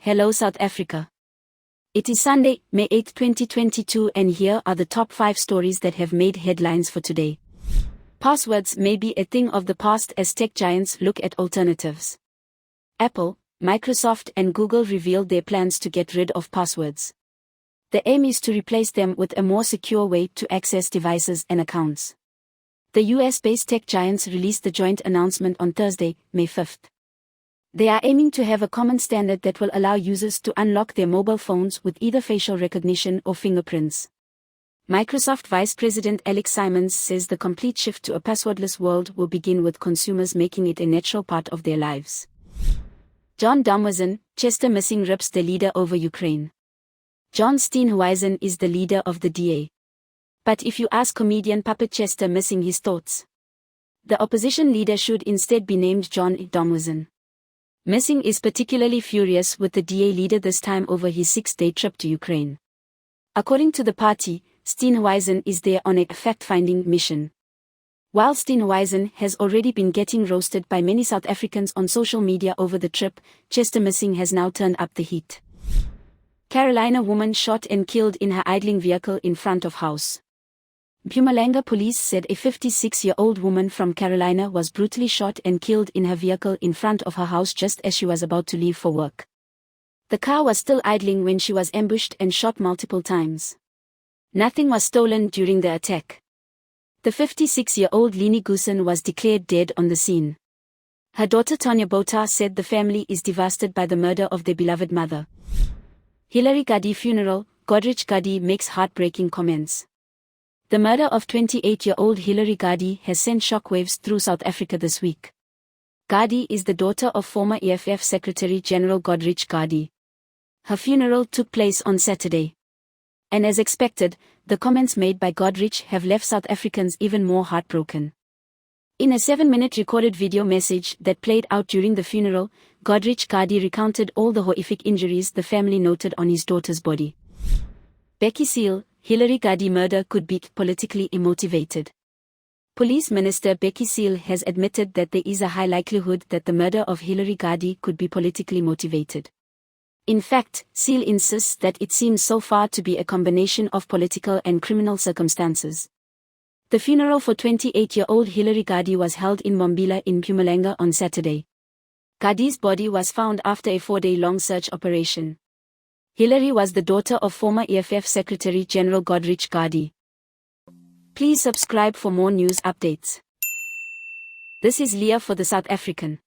Hello South Africa. It is Sunday, May 8, 2022, and here are the top 5 stories that have made headlines for today. Passwords may be a thing of the past as tech giants look at alternatives. Apple, Microsoft and Google revealed their plans to get rid of passwords. The aim is to replace them with a more secure way to access devices and accounts. The US-based tech giants released the joint announcement on Thursday, May 5. They are aiming to have a common standard that will allow users to unlock their mobile phones with either facial recognition or fingerprints. Microsoft Vice President Alex Simons says the complete shift to a passwordless world will begin with consumers making it a natural part of their lives. John Steenhuisen, Chester missing rips the leader over Ukraine. John Steenhuisen is the leader of the DA. But if you ask comedian Puppet Chester missing his thoughts, the opposition leader should instead be named John Steenhuisen. Missing is particularly furious with the DA leader this time over his 6-day trip to Ukraine. According to the party, Steenhuisen is there on a fact-finding mission. While Steenhuisen has already been getting roasted by many South Africans on social media over the trip, Chester missing has now turned up the heat. Carolina woman shot and killed in her idling vehicle in front of house. Mpumalanga police said a 56-year-old woman from Carolina was brutally shot and killed in her vehicle in front of her house just as she was about to leave for work. The car was still idling when she was ambushed and shot multiple times. Nothing was stolen during the attack. The 56-year-old Leni Goosen was declared dead on the scene. Her daughter Tanya Botha said the family is devastated by the murder of their beloved mother. Hillary Cardi funeral, Godrich Cardi makes heartbreaking comments. The murder of 28-year-old Hillary Cardi has sent shockwaves through South Africa this week. Cardi is the daughter of former EFF Secretary General Godrich Cardi. Her funeral took place on Saturday. And as expected, the comments made by Godrich have left South Africans even more heartbroken. In a 7-minute recorded video message that played out during the funeral, Godrich Cardi recounted all the horrific injuries the family noted on his daughter's body. Becky Seal, Hillary Cardi murder could be politically motivated. Police Minister Becky Seal has admitted that there is a high likelihood that the murder of Hillary Cardi could be politically motivated. In fact, Seal insists that it seems so far to be a combination of political and criminal circumstances. The funeral for 28-year-old Hillary Cardi was held in Mbombela in Mpumalanga on Saturday. Cardi's body was found after a 4-day-long search operation. Hillary was the daughter of former EFF Secretary General Godrich Cardi. Please subscribe for more news updates. This is Leah for the South African.